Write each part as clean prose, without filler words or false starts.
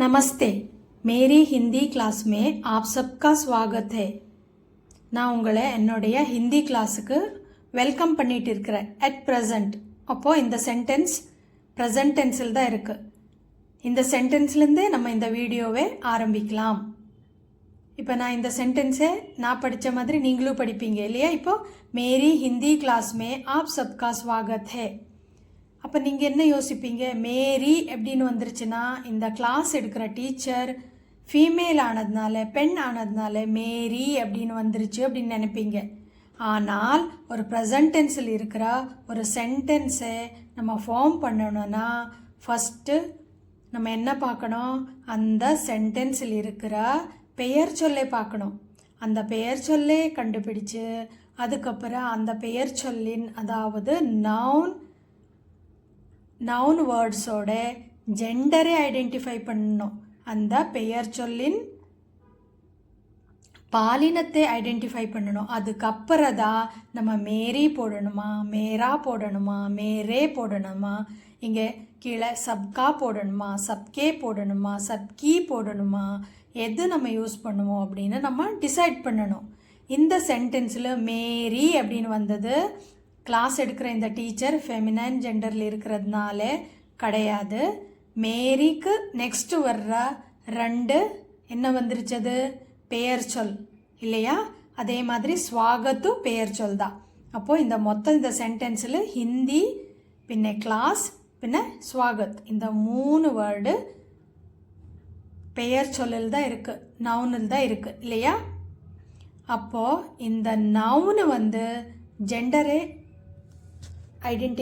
नमस्ते, मेरी हिंदी क्लास में आप सबका स्वागत है. நான் உங்களை என்னுடைய ஹிந்தி கிளாஸுக்கு வெல்கம் பண்ணிட்டு இருக்கிறேன். அட் ப்ரெசண்ட் அப்போது இந்த சென்டென்ஸ் ப்ரெசன்ட் டென்ஸில் தான் இருக்குது. இந்த சென்டென்ஸ்லேருந்தே நம்ம இந்த வீடியோவை ஆரம்பிக்கலாம். இப்போ நான் இந்த சென்டென்ஸை நான் படித்த மாதிரி நீங்களும் படிப்பீங்க இல்லையா? இப்போது மேரி ஹிந்தி கிளாஸ் மே ஆப் சப்கா ஸ்வாகத் ஹே. அப்போ நீங்கள் என்ன யோசிப்பீங்க? மேரி எப்படின்னு வந்துருச்சுன்னா இந்த கிளாஸ் எடுக்கிற டீச்சர் ஃபீமேல் ஆனதுனால, பெண் ஆனதுனால மேரி அப்படின்னு வந்துருச்சு அப்படின்னு நினைப்பீங்க. ஆனால் ஒரு ப்ரெசன்ட் டென்ஸில் இருக்கிற ஒரு சென்டென்ஸை நம்ம ஃபார்ம் பண்ணணும்னா ஃபஸ்ட்டு நம்ம என்ன பார்க்கணும்? அந்த சென்டென்ஸில் இருக்கிற பெயர் சொல்லை பார்க்கணும். அந்த பெயர் சொல்லை கண்டுபிடிச்சு அதுக்கப்புறம் அந்த பெயர் சொல்லின், அதாவது நவுன் வேர்ட்ஸோட ஜெண்டரை ஐடென்டிஃபை பண்ணணும். அந்த பெயர் சொல்லின் பாலினத்தை ஐடென்டிஃபை பண்ணணும். அதுக்கப்புறம் தான் நம்ம மேரி போடணுமா, மேரா போடணுமா, மேரே போடணுமா, இங்கே கீழே சப்கா போடணுமா, சப்கே போடணுமா, சப்கி போடணுமா, எது நம்ம யூஸ் பண்ணுவோம் அப்படின்னு நம்ம டிசைட் பண்ணணும். இந்த சென்டென்ஸில் மேரி அப்படின்னு வந்தது கிளாஸ் எடுக்கிற இந்த டீச்சர் ஃபெமினைன் ஜெண்டரில் இருக்கிறதுனால கிடையாது. மேரிக்கு நெக்ஸ்ட்டு வர்ற ரெண்டு என்ன வந்துருச்சது? பெயர் சொல் இல்லையா? அதே மாதிரி ஸ்வாகத்தும் பெயர் சொல் தான். அப்போது இந்த மொத்தம் இந்த சென்டென்ஸில் ஹிந்தி பின்ன கிளாஸ் பின்ன ஸ்வாகத் இந்த மூணு வேர்டு பெயர் சொல்லில் தான் இருக்குது, நவுனில் தான் இருக்குது இல்லையா? அப்போது இந்த நவுனு வந்து ஜெண்டரே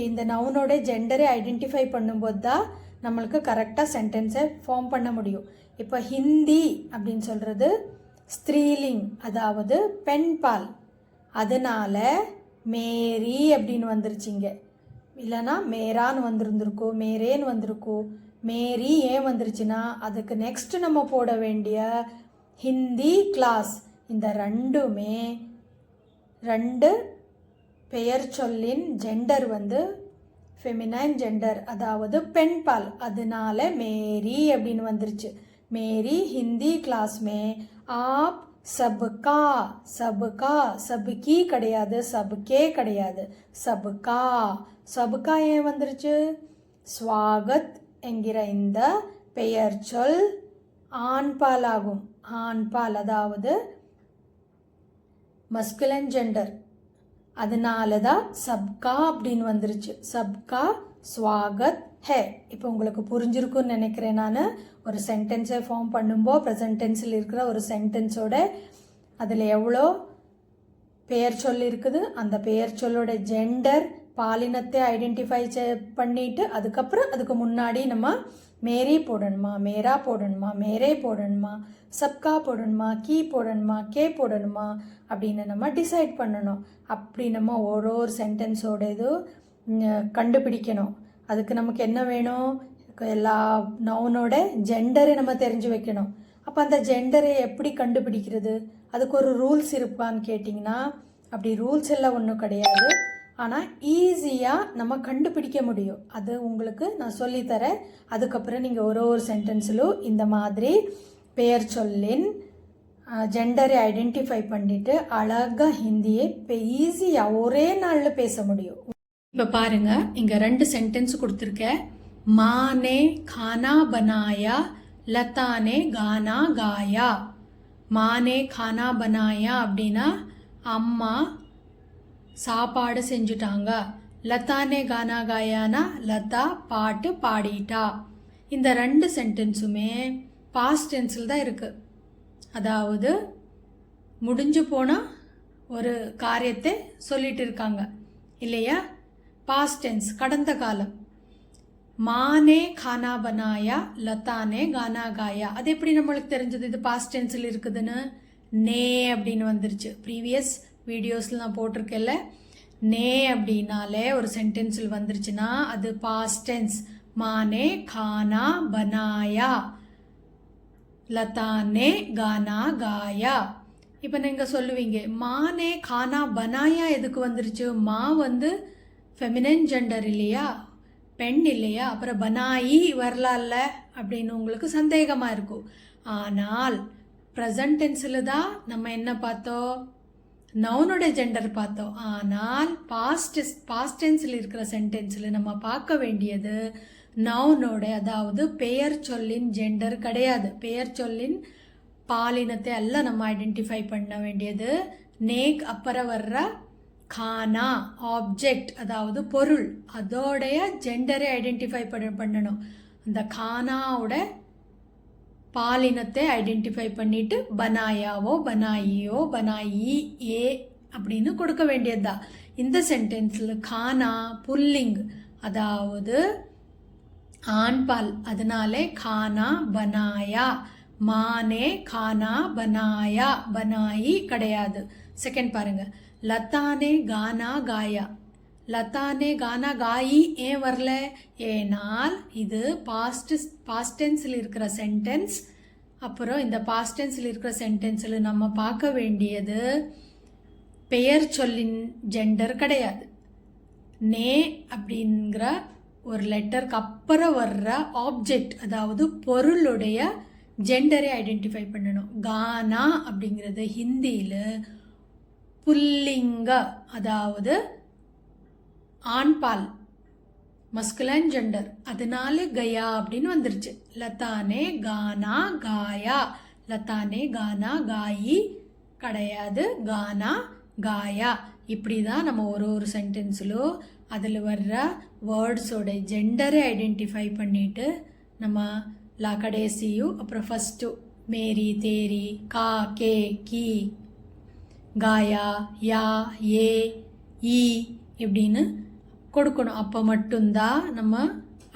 இந்த நவுனோட ஜெண்டரை ஐடென்டிஃபை பண்ணும்போது தான் நம்மளுக்கு கரெக்டாக சென்டென்ஸை ஃபார்ம் பண்ண முடியும். இப்போ ஹிந்தி அப்படின்னு சொல்கிறது ஸ்திரீலிங், அதாவது பெண் பால். அதனால் மேரி அப்படின்னு வந்துருச்சிங்க. இல்லைனா மேரான்னு வந்திருந்திருக்கோம், மேரேன்னு வந்திருக்கோம். மேரி ஏன் வந்துருச்சுன்னா அதுக்கு நெக்ஸ்ட் நம்ம போட வேண்டிய ஹிந்தி கிளாஸ். இந்த ரெண்டுமே ரெண்டு பெயர் சொல்லின் ஜெண்டர் வந்து ஃபெமினைன் ஜெண்டர், அதாவது பெண் பால். அதனால மேரி அப்படின்னு வந்துருச்சு. மேரி ஹிந்தி கிளாஸ் மே ஆப் சப்கா, சப்கா சப்கி கிடையாது, சப்கே கிடையாது, சப்கா. சப்கா ஏன் வந்துருச்சு? ஸ்வாகத் என்கிற இந்த பெயர் சொல் ஆண்பால் ஆகும். ஆண்பால் அதாவது மஸ்குலின் ஜெண்டர். அதனால தான் சப்கா அப்படின்னு வந்துருச்சு. சப்கா ஸ்வாகத் ஹே. இப்போ உங்களுக்கு புரிஞ்சிருக்குன்னு நினைக்கிறேன். நான் ஒரு சென்டென்ஸை ஃபார்ம் பண்ணும்போது ப்ரெசன்ட் டென்ஸில் இருக்கிற ஒரு சென்டென்ஸோட அதில் எவ்வளோ பெயர் சொல் இருக்குது, அந்த பெயர் சொல்லோட ஜெண்டர் பாலினத்தை ஐடென்டிஃபை பண்ணிட்டு அதுக்கப்புறம் அதுக்கு முன்னாடி நம்ம மேரி போடணுமா, மேரா போடணுமா, மேரே போடணுமா, சப்கா போடணுமா, கீ போடணுமா, கே போடணுமா அப்படின்னு நம்ம டிசைட் பண்ணணும். அப்படி நம்ம ஒரு சென்டென்ஸோட இது கண்டுபிடிக்கணும். அதுக்கு நமக்கு என்ன வேணும்? எல்லா நவுனோட ஜெண்டரை நம்ம தெரிஞ்சு வைக்கணும். அப்போ அந்த ஜெண்டரை எப்படி கண்டுபிடிக்கிறது? அதுக்கு ஒரு ரூல்ஸ் இருப்பான்னு கேட்டிங்கன்னா அப்படி ரூல்ஸ் எல்லாம் ஒன்றும் கிடையாது. ஆனால் ஈஸியாக நம்ம கண்டுபிடிக்க முடியும். அது உங்களுக்கு நான் சொல்லித்தரேன். அதுக்கப்புறம் நீங்கள் ஒரு சென்டென்ஸிலும் இந்த மாதிரி பெயர் சொல்லின் ஜெண்டரை ஐடென்டிஃபை பண்ணிவிட்டு அழகாக ஹிந்தியை இப்போ ஈஸியாக ஒரே நாளில் பேச முடியும். இப்போ பாருங்கள், இங்கே ரெண்டு சென்டென்ஸ் கொடுத்துருக்கேன். மானே खाना बनाया, லதா ने गाना गाया. மானே खाना बनाया அப்படின்னா அம்மா சாப்பாடு செஞ்சுட்டாங்க. லதானே கானா காயானா லதா பாட்டு பாடிட்டா. இந்த ரெண்டு சென்டென்ஸுமே பாஸ்ட் டென்ஸில் தான் இருக்குது. அதாவது முடிஞ்சு போனால் ஒரு காரியத்தை சொல்லிட்டு இருக்காங்க இல்லையா? பாஸ்ட் டென்ஸ் கடந்த காலம். மானே खाना बनाया, லதானே கானா காயா. அது எப்படி நம்மளுக்கு தெரிஞ்சது இது பாஸ்ட் டென்ஸில் இருக்குதுன்னு? நே அப்படின்னு வந்துருச்சு. ப்ரீவியஸ் வீடியோஸில் நான் போட்டிருக்கேன்ல, நே அப்படின்னாலே ஒரு சென்டென்ஸில் வந்துருச்சுன்னா அது பாஸ்ட் டென்ஸ். மானே खाना बनाया, லதானே கானா காயா. இப்போ நீங்கள் சொல்லுவீங்க மானே खाना बनाया எதுக்கு வந்துருச்சு? மா வந்து ஃபெமினைன் ஜெண்டர் இல்லையா? பெண் இல்லையா, அப்புறம் பனாயி வரலாம்ல அப்படின்னு உங்களுக்கு சந்தேகமாக இருக்கும். ஆனால் ப்ரெசன்ட் டென்ஸில் தான் நம்ம என்ன பார்த்தோம், நவுனோட ஜெண்டர் பார்த்தோம். ஆனால் பாஸ்ட் டென்ஸில் இருக்கிற சென்டென்ஸில் நம்ம பார்க்க வேண்டியது நவுனோட, அதாவது பெயர் சொல்லின் ஜெண்டர் கிடையாது. பெயர் சொல்லின் பாலினத்தை எல்லாம் நம்ம ஐடென்டிஃபை பண்ண வேண்டியது நேக் அப்புறம் வர்ற கானா ஆப்ஜெக்ட், அதாவது பொருள், அதோடைய ஜெண்டரை ஐடென்டிஃபை பண்ணணும். அந்த கானாவோட பாலினத்தை ஐடென்டிஃபை பண்ணிட்டு பனாயாவோ பனாயியோ பனாயி ஏ அப்படின்னு கொடுக்க வேண்டியதுதான். இந்த சென்டென்ஸில் கானா புல்லிங், அதாவது ஆண்பால், அதனாலே கானா பனாயா, மானே கானா பனாயா, பனாயி கிடையாது. செகண்ட் பாருங்க, லதானே கானா காயா. லதானே கானா காயி ஏன் வரல, ஏனால் இது பாஸ்ட் டென்ஸில் இருக்கிற சென்டென்ஸ். அப்புறம் இந்த பாஸ்ட் டென்ஸில் இருக்கிற சென்டென்ஸில் நம்ம பார்க்க வேண்டியது பெயர் சொல்லின் ஜெண்டர் கிடையாது. நே அப்படிங்கிற ஒரு லெட்டருக்கு அப்புறம் வர்ற ஆப்ஜெக்ட், அதாவது பொருளுடைய ஜெண்டரை ஐடென்டிஃபை பண்ணணும். கானா அப்படிங்கிறது ஹிந்தியில் புல்லிங்க, அதாவது ஆண்பால், மஸ்குலைன் ஜெண்டர், அதனால கயா அப்படின்னு வந்துருச்சு. லதானே கானா காயா, லதானே கானா காயி கிடையாது, கானா காயா. இப்படி தான் நம்ம ஒரு சென்டென்ஸ்லும் அதில் வர்ற வேர்ட்ஸோட ஜெண்டரை ஐடென்டிஃபை பண்ணிவிட்டு நம்ம லா கடைசியும் அப்புறம் ஃபஸ்ட்டு மேரி தேரி கா கே கி காயா யா ஏ ஈ இப்படின்னு கொடுக்கணும். அப்போ மட்டும்தான் நம்ம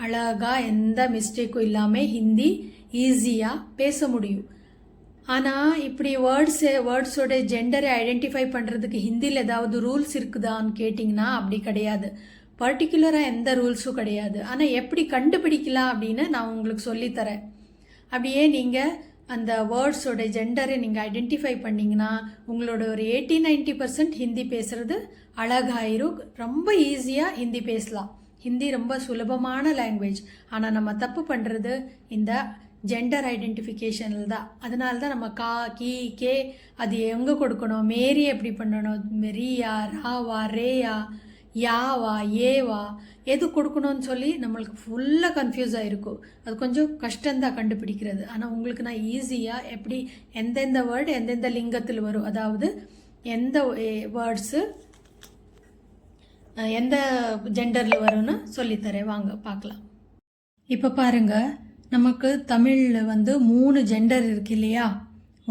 அழகாக எந்த மிஸ்டேக்கும் இல்லாமல் ஹிந்தி ஈஸியாக பேச முடியும். ஆனால் இப்படி வேர்ட்ஸோட ஜெண்டரை ஐடென்டிஃபை பண்ணுறதுக்கு ஹிந்தியில் ஏதாவது ரூல்ஸ் இருக்குதான்னு கேட்டிங்கன்னா அப்படி கிடையாது. பர்டிகுலராக எந்த ரூல்ஸும் கிடையாது. ஆனால் எப்படி கண்டுபிடிக்கலாம் அப்படின்னு நான் உங்களுக்கு சொல்லித்தரேன். அப்படியே நீங்கள் அந்த வேர்ட்ஸோட ஜெண்டரை நீங்கள் ஐடென்டிஃபை பண்ணிங்கன்னா உங்களோட ஒரு 80-90% ஹிந்தி பேசுகிறது அழகாயிரும். ரொம்ப ஈஸியாக ஹிந்தி பேசலாம். ஹிந்தி ரொம்ப சுலபமான லாங்குவேஜ். ஆனால் நம்ம தப்பு பண்ணுறது இந்த ஜெண்டர் ஐடென்டிஃபிகேஷனில் தான். அதனால தான் நம்ம கா கி கே அது எங்கே கொடுக்கணும், மேரி எப்படி பண்ணணும், மெரியா ராவா ரேயா யாவா ஏவா எது கொடுக்கணும்னு சொல்லி நம்மளுக்கு ஃபுல்லாக கன்ஃபியூஸ் ஆகிருக்கும். அது கொஞ்சம் கஷ்டம்தான் கண்டுபிடிக்கிறது. ஆனால் உங்களுக்கு நான் ஈஸியாக எப்படி எந்தெந்த வேர்டு எந்தெந்த லிங்கத்தில் வரும், அதாவது எந்த வேர்ட்ஸு எந்த ஜெண்டரில் வரும்னு சொல்லித்தரேன், வாங்க பார்க்கலாம். இப்போ பாருங்கள், நமக்கு தமிழில் 3 ஜெண்டர் இருக்கு இல்லையா.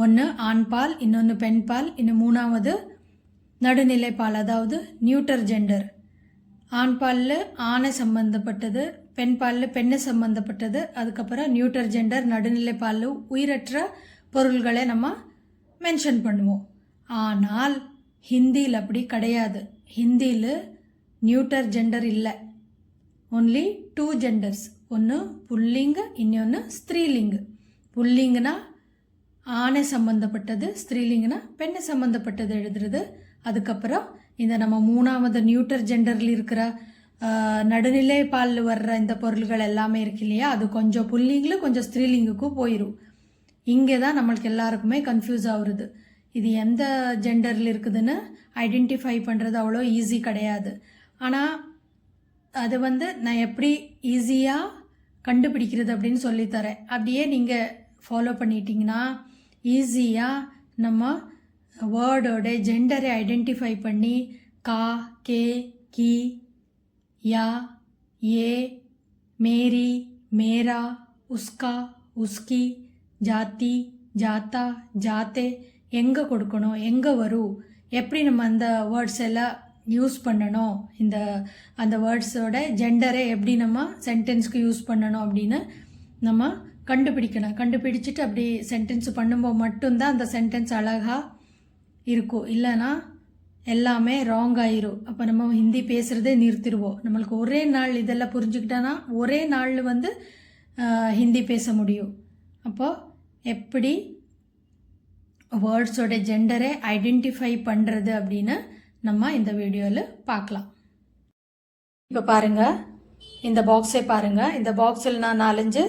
ஒன்று ஆண்பால், இன்னொன்று பெண்பால், இன்னும் 3வது நடுநிலைப்பால், அதாவது நியூட்டர் ஜெண்டர். ஆண்பாலில் ஆணை சம்பந்தப்பட்டது, பெண்பாலில் பெண்ணை சம்பந்தப்பட்டது, அதுக்கப்புறம் நியூட்டர் ஜெண்டர் நடுநிலைப்பாலில் உயிரற்ற பொருள்களை நம்ம மென்ஷன் பண்ணுவோம். ஆனால் ஹிந்தியில் அப்படி கிடையாது. ஹிந்தியில் நியூட்டர் ஜெண்டர் இல்லை, ஒன்லி 2 ஜெண்டர்ஸ். ஒன்று புல்லிங்கு, இன்னொன்று ஸ்திரீலிங்கு. புல்லிங்குனா ஆணை சம்பந்தப்பட்டது, ஸ்திரீலிங்குனா பெண்ணை சம்பந்தப்பட்டது எழுதுறது. அதுக்கப்புறம் இந்த நம்ம 3வது நியூட்டர் ஜெண்டரில் இருக்கிற நடுநிலை பாலில் வர்ற இந்த பொருள்கள் எல்லாமே இருக்கு இல்லையா, அது கொஞ்சம் புல்லிங்கில் கொஞ்சம் ஸ்திரீலிங்குக்கும் போயிடும். இங்கே தான் நம்மளுக்கு எல்லாருக்குமே கன்ஃபியூஸ் ஆகுறது. இது எந்த ஜெண்டரில் இருக்குதுன்னு ஐடென்டிஃபை பண்ணுறது அவ்வளோ ஈஸி கிடையாது. ஆனால் அது நான் எப்படி ஈஸியாக கண்டுபிடிக்கிறது அப்படின்னு சொல்லித்தரேன். அப்படியே நீங்கள் ஃபாலோ பண்ணிட்டீங்கன்னா ஈஸியாக நம்ம வேர்டோட ஜெண்டரை ஐடென்டிஃபை பண்ணி கா கே கி யா ஏ மேரி மேரா உஸ்கா உஸ்கி ஜாத்தி ஜாத்தா ஜாத்தே எங்கே கொடுக்கணும், எங்கே வரும், எப்படி நம்ம அந்த வேர்ட்ஸ் எல்லாம் யூஸ் பண்ணணும், அந்த வேர்ட்ஸோட ஜெண்டரை எப்படி நம்ம சென்டென்ஸ்க்கு யூஸ் பண்ணணும் அப்படின்னு நம்ம கண்டுபிடிக்கணும். கண்டுபிடிச்சிட்டு அப்படி சென்டென்ஸ் பண்ணும்போது மட்டும்தான் அந்த சென்டென்ஸ் அழகாக இருக்கும். இல்லைன்னா எல்லாமே ராங் ஆயிரும். அப்போ நம்ம ஹிந்தி பேசுகிறதே நிறுத்திடுவோம். நம்மளுக்கு ஒரே நாள் இதெல்லாம் புரிஞ்சுக்கிட்டோன்னா ஒரே நாளில் ஹிந்தி பேச முடியும். அப்போது எப்படி வேர்ட்ஸோட ஜெண்டரை ஐடென்டிஃபை பண்ணுறது அப்படின்னு நம்ம இந்த வீடியோவில் பார்க்கலாம். இப்போ பாருங்கள், இந்த பாக்ஸை பாருங்கள். இந்த பாக்ஸில் நான் 4-5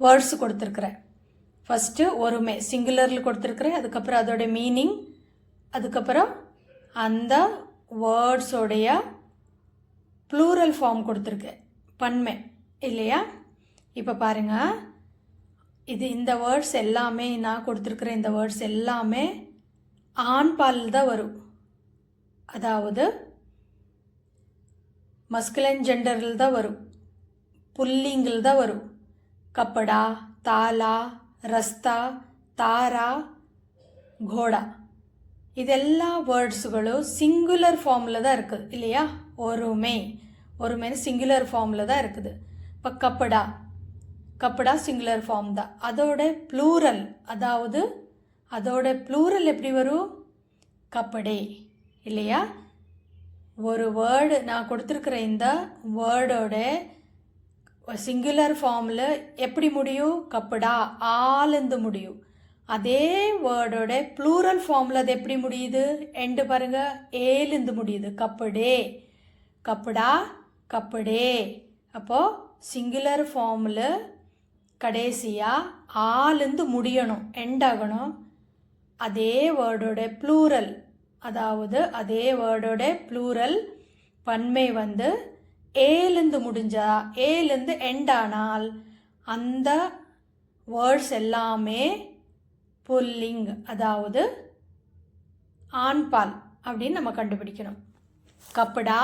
வேர்ட்ஸ் கொடுத்துருக்குறேன். ஃபஸ்ட்டு ஒருமை சிங்குலரில் கொடுத்துருக்குறேன். அதுக்கப்புறம் அதோடைய மீனிங், அதுக்கப்புறம் அந்த வேர்ட்ஸோடைய ப்ளூரல் ஃபார்ம் கொடுத்துருக்கேன், பன்மை இல்லையா. இப்போ பாருங்கள், இந்த வேர்ட்ஸ் எல்லாமே நான் கொடுத்துருக்குற இந்த வேர்ட்ஸ் எல்லாமே ஆண் பால் தான் வரும். அதாவது மஸ்குலைன் ஜெண்டரில் தான் வரும், புல்லிங்கில் தான் வரும். கப்படா, தாலா, ரஸ்தா, தாரா, கோடா இதெல்லா வேர்ட்ஸுகளும் சிங்குலர் ஃபார்மில் தான் இருக்குது இல்லையா. ஒருமைன்னு சிங்குலர் ஃபார்மில் தான் இருக்குது. இப்போ கப்படா சிங்குலர் ஃபார்ம் தான். அதோட ப்ளூரல், அதாவது அதோட ப்ளூரல் எப்படி வரும், கப்படே இல்லையா. ஒரு வேர்டு நான் கொடுத்துருக்குற இந்த வேர்டோட சிங்குலர் ஃபார்மில் எப்படி முடியும், கப்படா, ஆலந்து முடியும். அதே வேர்டோட ப்ளூரல் ஃபார்மில் அது எப்படி முடியுது, எண்டு பாருங்கள், ஏலிந்து முடியுது, கப்படா, கப்படே. அப்போது சிங்குலர் ஃபார்மில் கடைசியாக ஆலந்து முடியணும், எண்டாகணும். அதே வேர்டோட ப்ளூரல், அதாவது அதே வேர்டோட ப்ளூரல் பன்மை வந்து ஏலேருந்து முடிஞ்சா, ஏலேருந்து எண்டானால் அந்த வேர்ட்ஸ் எல்லாமே புல்லிங், அதாவது ஆண்பால் அப்படின்னு நம்ம கண்டுபிடிக்கணும். கப்படா,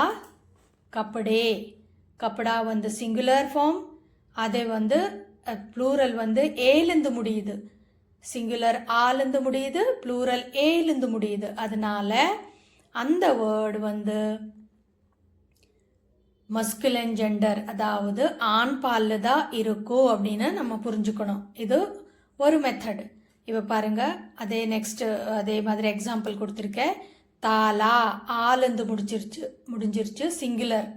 கப்படே. கப்படா வந்து சிங்குலர் ஃபார்ம், அதை வந்து ப்ளூரல் வந்து ஏலேருந்து முடியுது, சிங்குலர் ஆலேருந்து முடியுது, ப்ளூரல் ஏலேருந்து முடியுது. அதனால அந்த வேர்டு வந்து மஸ்குலைன் ஜெண்டர், அதாவது ஆண் பாலில் தான் இருக்கும் அப்படின்னு நம்ம புரிஞ்சுக்கணும். இது ஒரு மெத்தட். இப்போ பாருங்கள், அதே மாதிரி எக்ஸாம்பிள் கொடுத்துருக்கேன். தாலா, ஆலேருந்து முடிஞ்சிருச்சு, சிங்குலர்.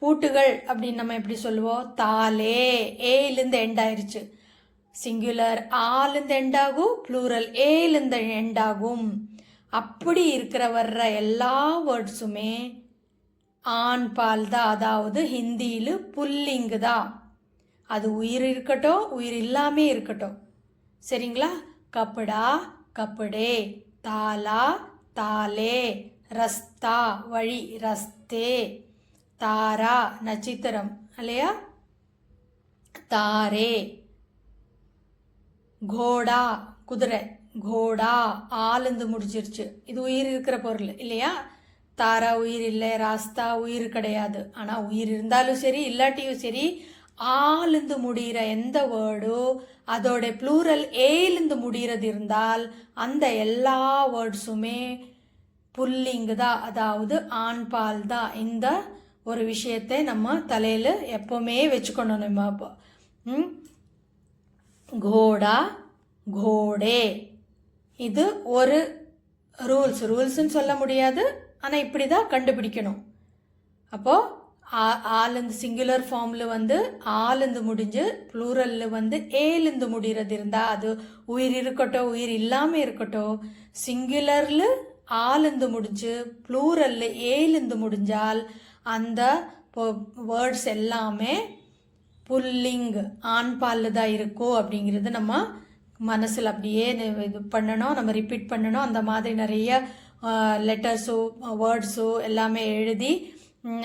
பூட்டுகள் அப்படின்னு நம்ம எப்படி சொல்லுவோம், தாலே, ஏலேருந்து எண்ட் ஆயிடுச்சு. சிங்குலர் ஆலேருந்து எண்டாகும், ப்ளூரல் ஏலேருந்து எண்டாகும். அப்படி வர்ற எல்லா வேர்ட்ஸுமே ஆண் பால் தான், அதாவது ஹிந்தியில் புல்லிங்கு தான். அது உயிர் இருக்கட்டும், உயிர் இல்லாமே இருக்கட்டும், சரிங்களா. கப்படா, கப்படே, தாலா, தாலே, ரஸ்தா, வழி, ரஸ்தே, தாரா, நட்சத்திரம் இல்லையா, தாரே, கோடா, குதிரை, கோடா, ஆலேந்து முடிஞ்சிருச்சு. இது உயிர் இருக்கிற பொருள் இல்லையா. தாரா உயிர் இல்லை, ராஸ்தா உயிர் கிடையாது. ஆனால் உயிர் இருந்தாலும் சரி, இல்லாட்டியும் சரி, ஆலேந்து முடிகிற எந்த வேர்டோ அதோட ப்ளூரல் ஏலேருந்து முடிகிறது இருந்தால் அந்த எல்லா வேர்ட்ஸுமே புல்லிங்கு தான், அதாவது ஆண்பால் தான். இந்த ஒரு விஷயத்தை நம்ம தலையில் எப்போவுமே வச்சுக்கணும். நம்ம கோடா, கோடே, இது ஒரு ரூல்ஸ்ன்னு சொல்ல முடியாது, ஆனால் இப்படி தான் கண்டுபிடிக்கணும். அப்போது ஆலேருந்து சிங்குலர் ஃபார்மில் வந்து ஆலேருந்து முடிஞ்சு ப்ளூரலில் வந்து ஏலேருந்து முடிகிறது இருந்தால் அது உயிர் இருக்கட்டும், உயிர் இல்லாமல் இருக்கட்டும். சிங்குலரில் ஆலேருந்து முடிஞ்சு ப்ளூரலில் ஏலேருந்து முடிஞ்சால் அந்த வேர்ட்ஸ் எல்லாமே புல்லிங், ஆண்பாலில் தான் இருக்கும் அப்படிங்கிறது நம்ம மனசில் அப்படியே இது பண்ணணும், நம்ம ரிப்பீட் பண்ணணும். அந்த மாதிரி நிறைய லெட்டர்ஸோ வேர்ட்ஸோ எல்லாமே எழுதி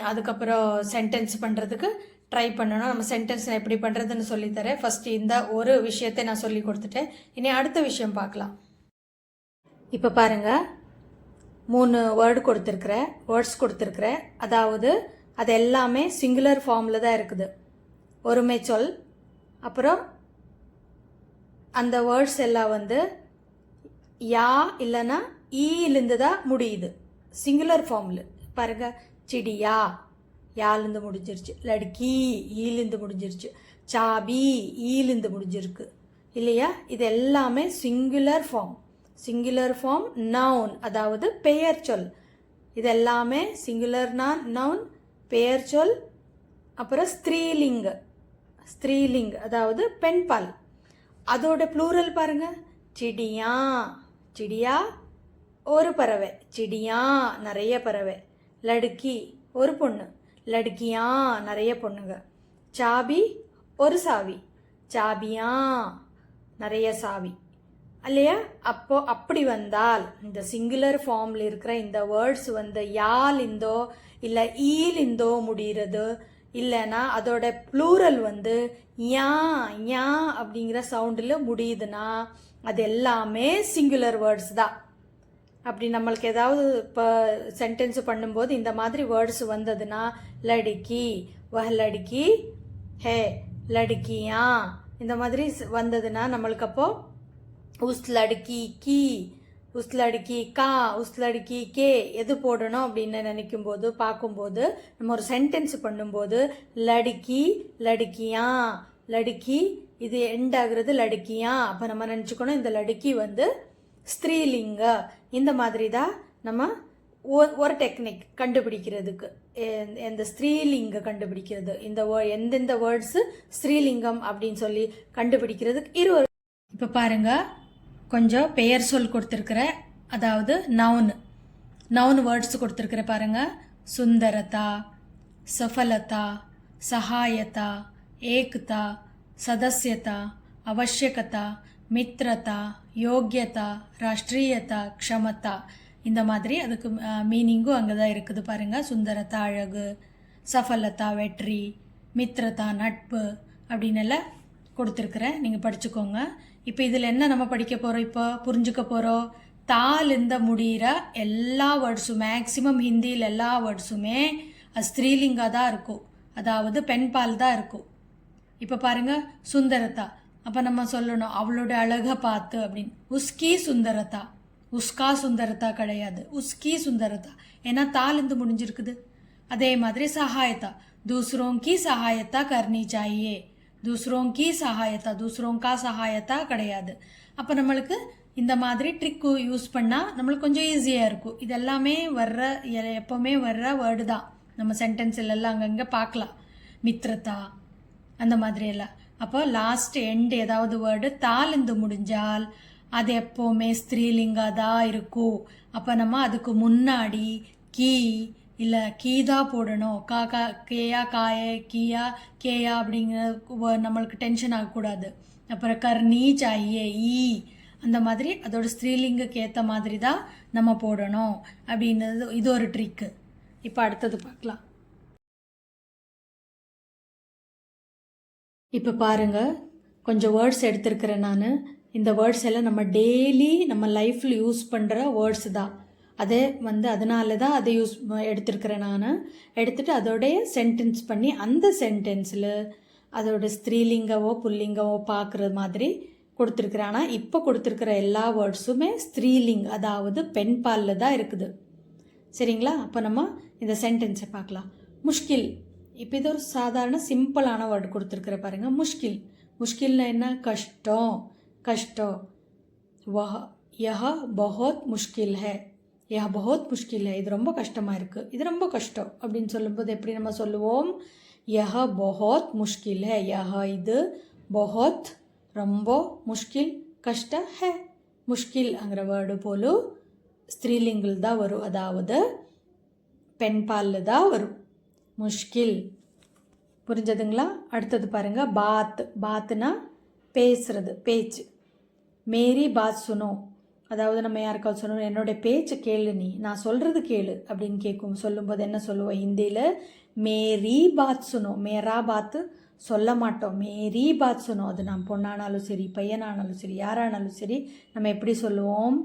அதுக்கப்புறம் சென்டென்ஸ் பண்ணுறதுக்கு ட்ரை பண்ணணும். நம்ம சென்டென்ஸ் எப்படி பண்ணுறதுன்னு சொல்லித்தரேன். ஃபஸ்ட்டு இந்த ஒரு விஷயத்தை நான் சொல்லி கொடுத்துட்டேன். இனி அடுத்த விஷயம் பார்க்கலாம். இப்போ பாருங்கள், 3 வேர்ட்ஸ் கொடுத்துருக்குறேன். அதாவது அது எல்லாமே சிங்குலர் ஃபார்மில் தான் இருக்குது. ஒருமை சொல், அப்புறம் அந்த வேர்ட்ஸ் எல்லாம் வந்து யா இல்லைன்னா ஈலேருந்து தான் முடியுது சிங்குலர் ஃபார்மில். பாருங்க, சிடியா யாலேருந்து முடிஞ்சிருச்சு, லடுக்கி ஈலேருந்து முடிஞ்சிருச்சு, சாபி ஈலேருந்து முடிஞ்சிருக்கு இல்லையா. இது எல்லாமே சிங்குலர் ஃபார்ம் நவுன், அதாவது பெயர் சொல். இது எல்லாமே சிங்குலர் நவுன், பெயர் சொல். அப்புறம் ஸ்திரீலிங், அதாவது பெண்பால். அதோட ப்ளூரல் பாருங்க, சிடியா ஒரு பறவை, சிடியா நிறைய பறவை, லடுக்கி ஒரு பொண்ணு, லடுக்கியா நிறைய பொண்ணுங்க. சாபி ஒரு சாவி, சாபியா நிறைய சாவி இல்லையா? அப்போ அப்படி வந்தால் இந்த சிங்குலர் ஃபார்மில் இருக்கிற இந்த வேர்ட்ஸ் வந்து யாலிந்தோ இல்லை ஈலிந்தோ முடிகிறது, இல்லைன்னா அதோட ப்ளூரல் வந்து யா யா அப்படிங்கிற சவுண்டில் முடியுதுன்னா அது எல்லாமே சிங்குலர் வேர்ட்ஸ் தான். அப்படி நம்மளுக்கு ஏதாவது இப்போ சென்டென்ஸ் பண்ணும்போது இந்த மாதிரி வேர்ட்ஸ் வந்ததுன்னா லடுக்கி வஹ் லடுக்கி ஹே லடுக்கியா இந்த மாதிரி வந்ததுன்னா நம்மளுக்கு அப்போ உஸ் லடுக்கி கி உஸ் லடுக்கி கா உஸ் லடுக்கி கே எது போடணும் அப்படின்னு நினைக்கும்போது பார்க்கும்போது நம்ம ஒரு சென்டென்ஸ் பண்ணும்போது லடுக்கி லடுக்கியா லடுக்கி இது எண்ட் ஆகுறது லடுக்கியா. அப்போ நம்ம நினச்சிக்கணும் இந்த லடுக்கி வந்து ஸ்திரீலிங்க. இந்த மாதிரி தான் நம்ம ஒரு டெக்னிக் கண்டுபிடிக்கிறதுக்கு, இந்த ஸ்திரீலிங்க கண்டுபிடிக்கிறது, இந்த எந்தெந்த வேர்ட்ஸு ஸ்திரீலிங்கம் அப்படின்னு சொல்லி கண்டுபிடிக்கிறதுக்கு இருவர். இப்போ பாருங்க, கொஞ்சம் பெயர் சொல் கொடுத்துருக்குற, அதாவது நவுன் வேர்ட்ஸ் கொடுத்துருக்குற பாருங்க. சுந்தரதா, சஃபலதா, சகாயதா, ஏக்தா, சதஸ்யதா, அவசியகதா, மித்ரதா, யோக்கியதா, ராஷ்ட்ரியதா, க்ஷமதா. இந்த மாதிரி அதுக்கு மீனிங்கும் அங்கே தான் இருக்குது பாருங்கள். சுந்தரதா அழகு, சஃபலதா வெற்றி, மித்ரதா நட்பு அப்படின்னு எல்லாம் கொடுத்துருக்குறேன், நீங்கள் படிச்சுக்கோங்க. இப்போ இதில் என்ன நம்ம படிக்க போகிறோம், இப்போ புரிஞ்சுக்க போகிறோம். தாலிந்த முடிகிற எல்லா வேர்ட்ஸும், மேக்சிமம் ஹிந்தியில் எல்லா வேர்ட்ஸுமே அது ஸ்திரீலிங்காக தான் இருக்கும், அதாவது பெண்பால் தான் இருக்கும். இப்போ பாருங்கள், சுந்தரதா, அப்போ நம்ம சொல்லணும் அவளோட அழகை பார்த்து அப்படின்னு. உஸ்கி சுந்தரதா, உஸ்கா சுந்தரதா கிடையாது, உஸ்கி சுந்தரதா, ஏன்னா தாலிந்து முடிஞ்சிருக்குது. அதே மாதிரி சகாயத்தா, दूसरों की सहायता करनी चाहिए, दूसरों की सहायता, दूसरों का सहायता கிடையாது. அப்போ நம்மளுக்கு இந்த மாதிரி ட்ரிக்கு யூஸ் பண்ணால் நம்மளுக்கு கொஞ்சம் ஈஸியாக இருக்கும். இதெல்லாமே வர்ற எப்போவுமே வர்ற வேர்டு தான், நம்ம சென்டென்ஸில் எல்லாம் அங்கங்கே பார்க்கலாம். மித்ரதா அந்த மாதிரி எல்லாம். அப்போ லாஸ்ட் எண்ட் ஏதாவது வேர்டு தாலிந்து முடிஞ்சால் அது எப்போவுமே ஸ்திரீலிங்காக தான் இருக்கும். அப்போ நம்ம அதுக்கு முன்னாடி கீ இல்லை கீதா போடணும். கா கேயா காயே கீயா கேயா அப்படிங்கிற நம்மளுக்கு டென்ஷன் ஆகக்கூடாது. அப்புறம் கர்னி சாயே ஈ அந்த மாதிரி அதோட ஸ்திரீலிங்குக்கு ஏற்ற மாதிரி தான் நம்ம போடணும் அப்படின்றது இது ஒரு ட்ரிக்கு. இப்போ அடுத்தது பார்க்கலாம். இப்போ பாருங்கள், கொஞ்சம் வேர்ட்ஸ் எடுத்திருக்கிறேன் நான். இந்த வேர்ட்ஸ் எல்லாம் நம்ம டெய்லி நம்ம லைஃப்பில் யூஸ் பண்ணுற வேர்ட்ஸ் தான். அதே அதனால தான் அதை எடுத்திருக்கிறேன் நான். எடுத்துகிட்டு அதோடைய சென்டென்ஸ் பண்ணி அந்த சென்டென்ஸில் அதோட ஸ்திரீலிங்கவோ புல்லிங்கவோ பார்க்குற மாதிரி கொடுத்துருக்குறேன். ஆனால் இப்போ கொடுத்துருக்குற எல்லா வேர்ட்ஸுமே ஸ்திரீலிங், அதாவது பெண் பாலில் தான் இருக்குது. சரிங்களா? அப்போ நம்ம இந்த சென்டென்ஸை பார்க்கலாம். முஷ்கில், இப்போ இது ஒரு சாதாரண சிம்பிளான வேர்டு கொடுத்துருக்குற பாருங்கள். முஷ்கில், முஷ்கில்னா என்ன? கஷ்டம், கஷ்டம். வஹ யஹ பஹுத் முஷ்கில் ஹே, யஹ பஹுத் முஷ்கில் ஹே, இது ரொம்ப கஷ்டமாக இருக்குது, இது ரொம்ப கஷ்டம் அப்படின்னு சொல்லும்போது எப்படி நம்ம சொல்லுவோம்? யஹ பஹுத் முஷ்கில் ஹே, யஹ இது, பஹுத் ரொம்ப, முஷ்கில் கஷ்ட ஹே. முஷ்கில்ங்கிற வேர்டு போலும் ஸ்திரீலிங்கில் தான் வரும், அதாவது பெண் பாலில் தான் வரும். முஷ்கில். புரிஞ்சதுங்களா? அடுத்தது பாருங்கள், பாத். பாத்துனா பேசுறது, பேச்சு. மேரி பாத் சுனோ, அதாவது நம்ம யாருக்காவது சொல்லணும், என்னோட பேச்சு கேளு, நீ நான் சொல்கிறது கேளு அப்படின்னு கேட்கும். சொல்லும்போது என்ன சொல்லுவோம் ஹிந்தியில்? மேரி பாத் சுனோ. மேரா பாத்து சொல்ல மாட்டோம், மேரி பாத் சுனோ. அது நான் பொண்ணானாலும் சரி, பையனானாலும் சரி, யாரானாலும் சரி, நம்ம எப்படி சொல்லுவோம்?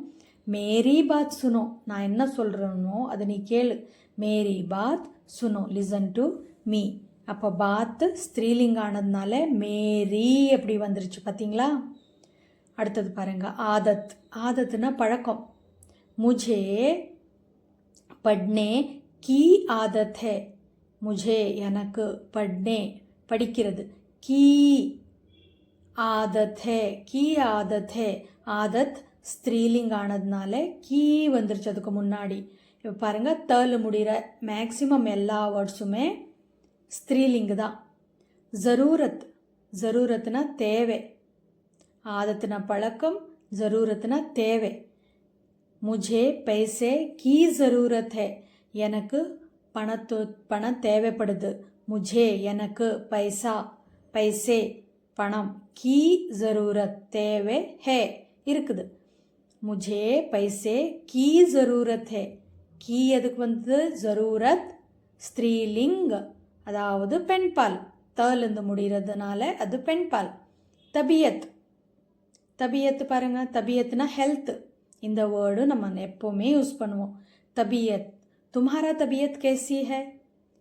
மேரி பாத் சுனோ, நான் என்ன சொல்கிறேனோ அதை நீ கேளு. மேரி பாத் சுனோ, லிசன் டு மீ. அப்போ பாத்து ஸ்திரீலிங் ஆனதுனால மேரி அப்படி வந்துருச்சு, பார்த்தீங்களா? அடுத்தது பாருங்க, ஆதத். ஆதத்துனா பழக்கம். முझे पढ़ने की आदत है, मुझे எனக்கு पढ़ने படிக்கிறது, की आदत है, की आदत है. ஆதத் ஸ்திரீலிங் ஆனதுனால கீ வந்துருச்சு அதுக்கு முன்னாடி. இப்போ பாருங்கள், தல் முடிகிற மேக்சிமம் எல்லா வேர்ட்ஸுமே ஸ்திரீலிங்கு தான். ஜரூரத், ஜரூரத்னா தேவை. ஆதத்துனா பழக்கம், ஜரூரத்னா தேவை. முझे पैसे की ज़रूरत है, எனக்கு பணம் தேவைப்படுது. முझे எனக்கு, பைசா பைசே பணம், கீ ஜரூரத் தேவை, ஹே இருக்குது. முझे பைசே கீ ஜரூரத் ஹே. கீ எதுக்கு வந்து ஜரூரத் ஸ்திரீலிங், அதாவது பெண்பால். தலேருந்து முடிகிறதுனால அது பெண்பால். தபியத் தபியத் பாருங்க, தபியத்னா ஹெல்த். இந்த வேர்டு நம்ம எப்போவுமே யூஸ் பண்ணுவோம். தபியத், தும்ஹாரா தபியத் கேசி ஹே.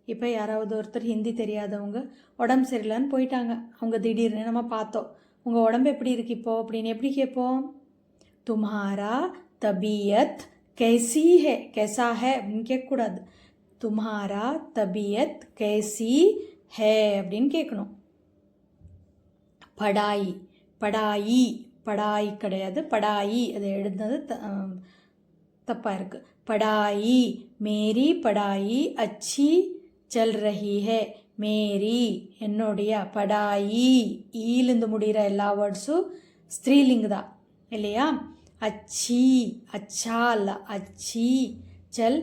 இப்போ யாராவது ஒருத்தர் ஹிந்தி தெரியாதவங்க உடம்பு சரியில்லைன்னு போயிட்டாங்க. அவங்க திடீர்னு நம்ம பார்த்தோம், உங்கள் உடம்பு எப்படி இருக்கு இப்போ அப்படின்னு எப்படி கேட்போம்? தும்ஹாரா தபியத் कैसी है, कैसा है அப்படின்னு கேட்கக்கூடாது. தும்ஹாரா தபியத் कैसी है அப்படின்னு கேட்கணும். படாயி படாயி படாயி கிடையாது, படாயி அது எழுதுனது தப்பாக இருக்குது. படாயி, மேரி படாயி அச்சி சல் ரஹி ஹே. மேரி என்னுடைய, படாயி ஈலிருந்து முடிகிற எல்லா வேர்ட்ஸும் ஸ்திரீலிங்கு தான் இல்லையா? अच्छी, अच्छा அல்ல, अच्छी चल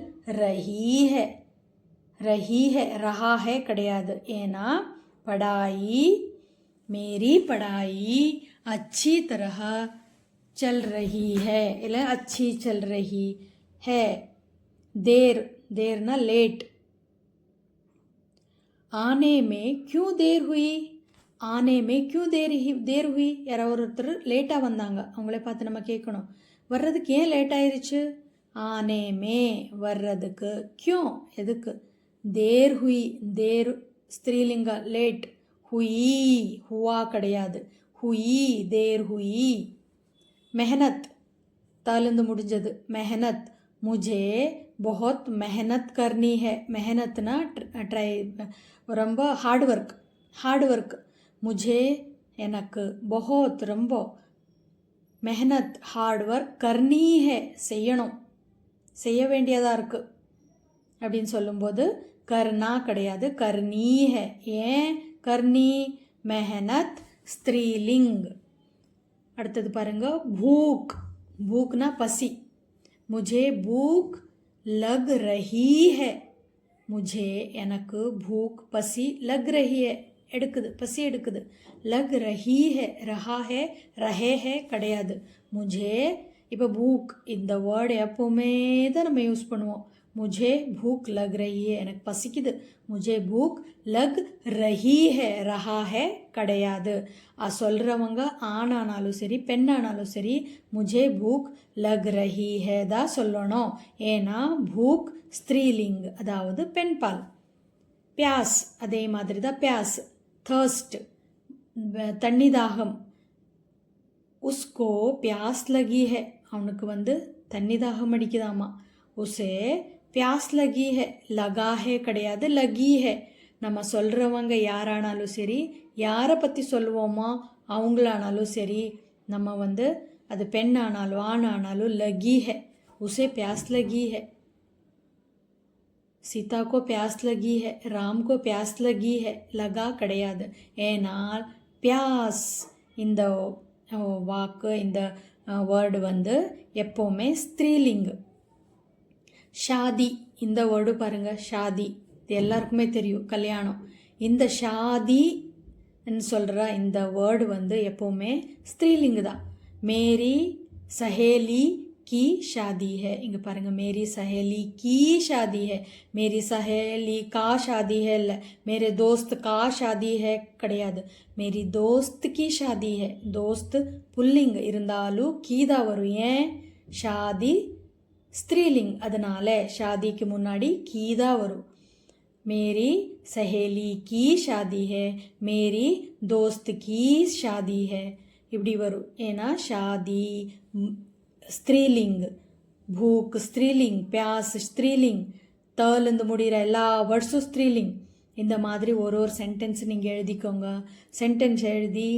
रही है. रही है, रहा है கிடையாது. ஏன்னா पढ़ाई, मेरी पढ़ाई अच्छी तरह चल रही है இல்லை अच्छी चल रही है. देर, देरना लेट. आने में क्यों देर हुई? ஆனே மே கியூ தேர் ஹுய். யாராவது ஒருத்தர் லேட்டாக வந்தாங்க, அவங்களே பார்த்து நம்ம கேட்கணும், வர்றதுக்கு ஏன் லேட் ஆயிடுச்சு? ஆனே மே வர்றதுக்கு, கியூ எதுக்கு, தேர் ஹுய், தேர் ஸ்திரீலிங்கா, லேட். ஹுயி ஹுவா கிடையாது, ஹுயி தேர் ஹுயி. மெஹனத் தாலேருந்து முடிஞ்சது, மெஹனத். முझे बहुत मेहनत करनी है. மெஹனத்னா ட்ரை, ரொம்ப ஹார்ட் ஒர்க், ஹார்ட் ஒர்க். मुझे எனக்கு, बहुत ரொம்ப, மெஹனத் ஹார்ட் ஒர்க், கர்னி ஹே செய்யணும், செய்ய வேண்டியதாக இருக்குது அப்படின்னு சொல்லும்போது கர்னா கிடையாது, கர்னி ஹே. ஏன் கர்னி? மெஹனத் ஸ்திரீலிங். அடுத்தது பாருங்க, பூக். பூக்னா பசி. முझे பூக் லக் ரஹி ஹே. முझे எனக்கு, பூக் பசி, லக் ரஹி ஹே எடுக்குது, பசி எடுக்குது. லக் ரஹி ஹே, ரஹா ஹே, ரஹே ஹே கிடையாது. முझे, இப்போ பூக் இந்த வேர்டு எப்போவுமே தான் நம்ம யூஸ் பண்ணுவோம். முझे பூக் லக் ரஹி ஹே, எனக்கு பசிக்குது. முझे பூக் லக் ரஹி ஹே, ரஹா ஹே கிடையாது. சொல்கிறவங்க ஆணானாலும் சரி பெண்ணானாலும் சரி முझे பூக் லக் ரஹி ஹே தான் சொல்லணும். ஏன்னா பூக் ஸ்திரீலிங், அதாவது பெண்பால். பியாஸ் அதே மாதிரி தான், பியாஸ் थर्स्ट தண்ணி தாகம். உஸ்கோ பியாஸ் லகி ஹே, அவனுக்கு வந்து தண்ணி தாகம் அடிக்குதாமா. உசே பியாஸ் லகி ஹே, லகா ஹே கிடையாது, லகி ஹே. நம்ம சொல்கிறவங்க யாரானாலும் சரி, யாரை பற்றி சொல்லுவோமோ அவங்களானாலும் சரி, நம்ம வந்து அது பெண்ணானாலும் ஆணானாலும் லகி ஹே, உசே பியாஸ் லகி ஹே. सीता को प्यास लगी है, राम को प्यास लगी है, लगा கிடையாது. ஏனால் பியாஸ் இந்த வாக்கு, இந்த வேர்டு வந்து எப்போவுமே ஸ்திரீலிங். ஷாதி இந்த வேர்டு பாருங்கள், ஷாதி இது எல்லாருக்குமே தெரியும், கல்யாணம். இந்த ஷாதின்னு சொல்கிற இந்த வேர்டு வந்து எப்போவுமே ஸ்திரீலிங் தான். மேரி சஹேலி की शादी है. இங்கே பாருங்கள், मेरी सहेली की शादी है, मेरी सहेली का शादी है இல்லை, मेरे दोस्त का शादी है கிடையாது, मेरी दोस्त की शादी है. दोस्त புல்லிங் இருந்தாலும் கீதா வரும். ஏன்? ஷாதி ஸ்திரீலிங், அதனால ஷாதிக்கு முன்னாடி கீதா வரும். मेरी सहेली की शादी है, मेरी दोस्त की शादी है இப்படி வரும். ஏன்னா ஷாதி ஸ்திரீலிங், பூக் ஸ்திரீலிங், பியாஸ் ஸ்திரீலிங், தலேருந்து முடிகிற எல்லா வேர்ட்ஸும் ஸ்திரீலிங். இந்த மாதிரி ஒரு ஒரு சென்டென்ஸ் நீங்கள் எழுதிக்கோங்க. சென்டென்ஸ் எழுதி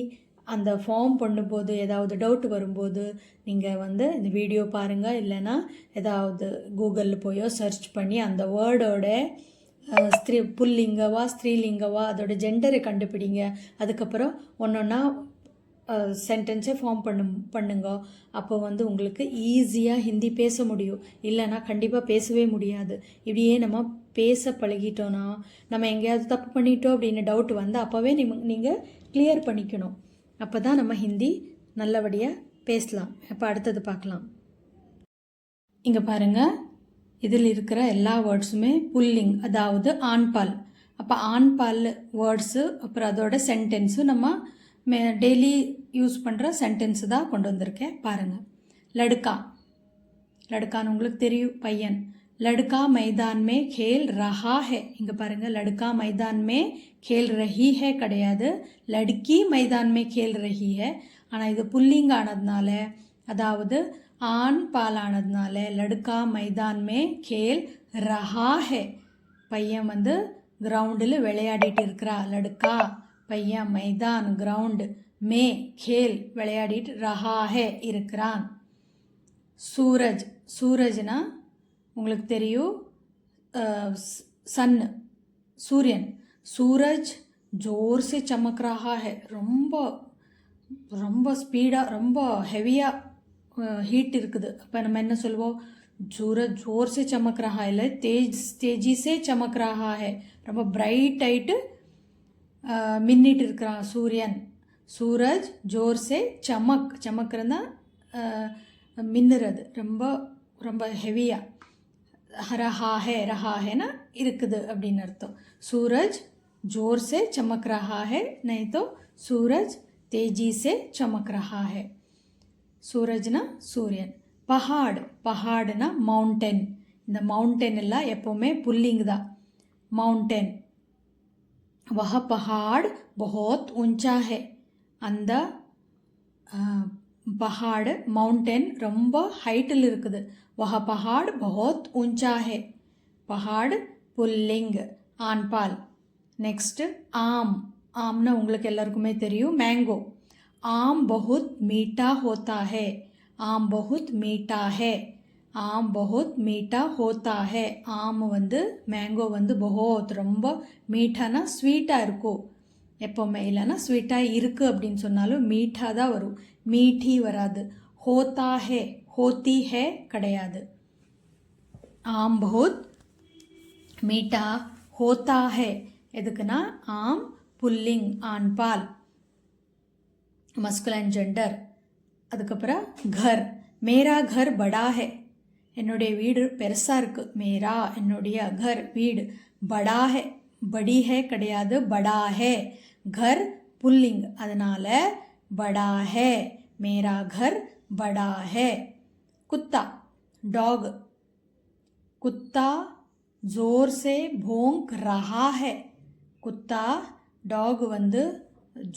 அந்த ஃபார்ம் பண்ணும்போது ஏதாவது டவுட் வரும்போது நீங்கள் வந்து இந்த வீடியோ பாருங்கள், இல்லைன்னா ஏதாவது கூகுளில் போயோ சர்ச் பண்ணி அந்த வேர்டோட புல்லிங்கவா ஸ்திரீலிங்கவா அதோட ஜெண்டரை கண்டுபிடிங்க. அதுக்கப்புறம் ஒன்றொன்னா சென்டென்ஸை ஃபார்ம் பண்ணுங்க. அப்போ வந்து உங்களுக்கு ஈஸியாக ஹிந்தி பேச முடியும். இல்லைன்னா கண்டிப்பாக பேசவே முடியாது. இப்படியே நம்ம பேச பழகிட்டோன்னா நம்ம எங்கேயாவது தப்பு பண்ணிட்டோம் அப்படின்னு டவுட் வந்து அப்போவே நீங்கள் கிளியர் பண்ணிக்கணும். அப்போ தான் நம்ம ஹிந்தி நல்லபடியாக பேசலாம். இப்போ அடுத்தது பார்க்கலாம். இங்கே பாருங்கள், இதில் இருக்கிற எல்லா வேர்ட்ஸுமே புல்லிங், அதாவது ஆண்பால். அப்போ ஆண்பால் வேர்ட்ஸு அப்புறம் அதோட சென்டென்ஸு நம்ம டெய்லி யூஸ் பண்ணுற சென்டென்ஸு தான் கொண்டு வந்திருக்கேன். பாருங்கள். லடுக்கா, லடுக்கான்னு உங்களுக்கு தெரியும், பையன். लड़का मैदान में खेल रहा है. இங்கே பாருங்கள், लड़का मैदान में खेल रही है கிடையாது, लड़की मैदान में खेल रही है. ஆனால் இது புல்லிங் ஆனதுனால, அதாவது ஆண் பால் ஆனதுனால लड़का मैदान में खेल रहा है. பையன் வந்து கிரவுண்டில் விளையாடிட்டு இருக்கிறா. लड़का பையன், मैदान கிரவுண்டு, மே खेल விளையாடிட்டு, रहा है இருக்கிறான். சூரஜ், சூரஜ்னா உங்களுக்கு தெரியும் சன், சூரியன். सूरज जोर से चमक रहा है. ரொம்ப ரொம்ப ஸ்பீடாக ரொம்ப ஹெவியாக ஹீட் இருக்குது. அப்போ நம்ம என்ன சொல்லுவோம், सूरज जोर से चमक रहा है, இல்லை तेजी से चमक रहा है. ரொம்ப பிரைட் ஆகிட்டு மின்னிட்டு இருக்கிறான் சூரியன். सूरज जोर से चमक, चमक्றதுனா மின்னுறது, ரொம்ப ரொம்ப ஹெவியாக. रहा है, रहा है ना இருக்குது அப்படின்னு அர்த்தம். सूरज जोर से चमक रहा है, नहीं तो सूरज तेजी से चमक रहा है. सूरजना सूर्यन. पहाड़, पहाड़ना माउंटेन. இந்த மவுண்டன் எல்லாம் எப்போவுமே புல்லிங் தான். माउंटेन, वह पहाड़ बहुत ऊंचा है. அந்த पहाड़ माउंटेन ரொம்ப ஹைட்டில் இருக்குது. वह पहाड़ बहुत ऊंचा है. पहाड़ पुल्लिंग, आनपाल. नेक्स्ट आम, आमना உங்களுக்கு எல்லாருக்குமே தெரியும், मैंगो. आम बहुत मीठा होता है. आम बहुत मीठा है. आम बहुत मीठा होता है. आम வந்து मैंगो வந்து बहुत ரொம்ப மீட்டானா ஸ்வீட்டாக இருக்கும். எப்போவுமே இல்லைன்னா ஸ்வீட்டாக இருக்குது அப்படின்னு சொன்னாலும் மீட்டாக தான் வரும், மீठी வராது. होता है, होती है கிடையாது. आम बहुत मीठा होता है எதுக்குன்னா ஆம் புல்லிங், ஆண்பால், மஸ்குலைன் ஜெண்டர். அதுக்கப்புறம் घर, मेरा घर बड़ा है. என்னுடைய வீடு பெருசாக இருக்குது. मेरा என்னுடைய, घर வீடு, बड़ा है, बड़ी है கிடையாது, बड़ा है. घर पुल्लिंग, அதனால் बड़ा है. मेरा घर बड़ा है. कुत्ता, डॉग. कुत्ता जोर से भौंक रहा है. कुत्ता डॉग வந்து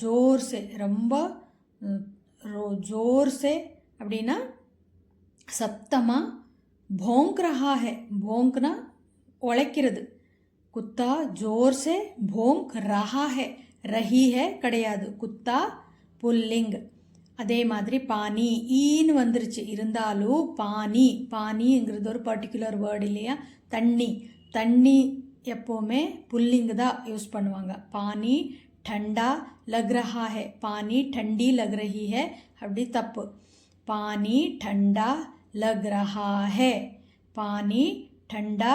जोर से ரொம்ப जोर से அப்படின்னா சத்தமாக, भौंक रहा है, भौंकना உழைக்கிறது. कुत्ता जोर से भौंक रहा है, रही है கிடையாது, कुत्ता पुल्लिंग. அதே மாதிரி பானி, ஈன்னு வந்துருச்சு இருந்தாலும் பானி, பானிங்கிறது ஒரு பர்டிகுலர் வேர்டு இல்லையா. தண்ணி, தண்ணி எப்போவுமே புல்லிங்கு தான் யூஸ் பண்ணுவாங்க. பானி ठंडा लग रहा है, पानी ठंडी लग रही है அப்படி தப்பு. पानी ठंडा लग रहा है, पानी ठंडा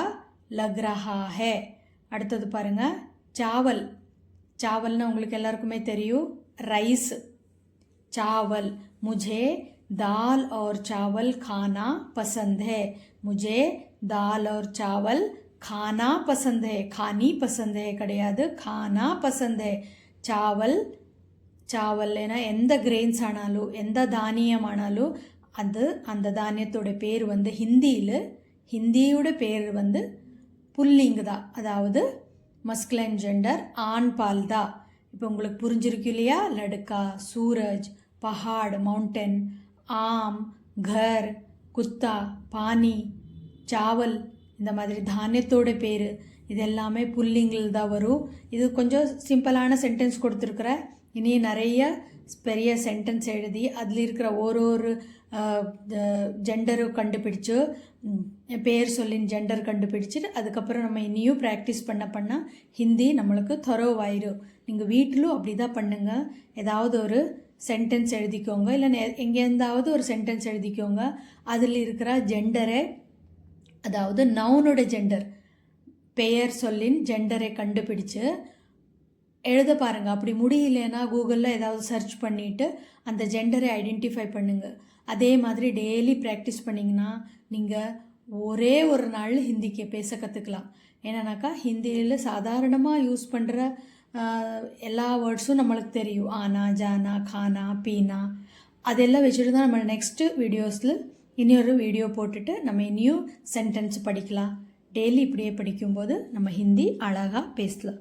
लग रहा है. அடுத்தது பாருங்க, चावल. चावல்னா உங்களுக்கு எல்லாருக்குமே தெரியும், ரைஸ். चावल, मुझे दाल और चावल खाना पसंद है. मुझे दाल और चावल खाना पसंद है. खानी पसंद है கிடையாது, खाना पसंद है. चावल, चावல்னா எந்த கிரெயின்ஸ் ஆனாலும் எந்த தானியம் ஆனாலும் அது அந்த தானியத்தோட பேர் வந்து ஹிந்தியோட பேர் வந்து புல்லிங்கு தான், அதாவது மஸ்குலைன் ஜெண்டர், ஆண் பால் தான். இப்போ உங்களுக்கு புரிஞ்சிருக்கு இல்லையா. லடுக்கா, சூரஜ், पहाड़ माउंटेन, आम, घर, कुत्ता, पानी, चावल, இந்த மாதிரி தானியத்தோட பேர் இது எல்லாமே புல்லிங்கில் தான் வரும். இது கொஞ்சம் சிம்பிளான சென்டென்ஸ் கொடுத்துருக்குற. இனி நிறைய பெரிய சென்டென்ஸ் எழுதி அதில் இருக்கிற ஒரு ஜெண்டரும் கண்டுபிடிச்சு, பேர் சொல்லின் ஜெண்டர் கண்டுபிடிச்சிட்டு அதுக்கப்புறம் நம்ம இனியும் ப்ராக்டிஸ் பண்ண ஹிந்தி நம்மளுக்கு தரோவாயிரும். நீங்கள் வீட்டிலும் அப்படி தான் பண்ணுங்கள். ஏதாவது ஒரு சென்டென்ஸ் எழுதிக்கோங்க, இல்லை எங்கேருந்தாவது ஒரு சென்டென்ஸ் எழுதிக்கோங்க. அதில் இருக்கிற ஜெண்டரை, அதாவது நவுனோட ஜெண்டர், பெயர் சொல்லின் ஜெண்டரை கண்டுபிடிச்சு எழுத பாருங்கள். அப்படி முடியலன்னா கூகுளில் ஏதாவது சர்ச் பண்ணிவிட்டு அந்த ஜெண்டரை ஐடென்டிஃபை பண்ணுங்கள். அதே மாதிரி டெய்லி ப்ராக்டிஸ் பண்ணிங்கன்னா நீங்கள் ஒரே ஒரு நாள் ஹிந்திக்கு பேச கற்றுக்கலாம். ஏன்னாக்கா ஹிந்தியில் சாதாரணமாக யூஸ் பண்ணுற எல்லா வேர்ட்ஸும் நம்மளுக்கு தெரியும். ஆனா, ஜானா, கானா, பீனா அதெல்லாம் வச்சுட்டு தான் நம்ம நெக்ஸ்ட்டு வீடியோஸில் இன்னொரு வீடியோ போட்டுட்டு நம்ம இனியும் சென்டென்ஸ் படிக்கலாம். டெய்லி இப்படியே படிக்கும்போது நம்ம ஹிந்தி அழகாக பேசலாம்.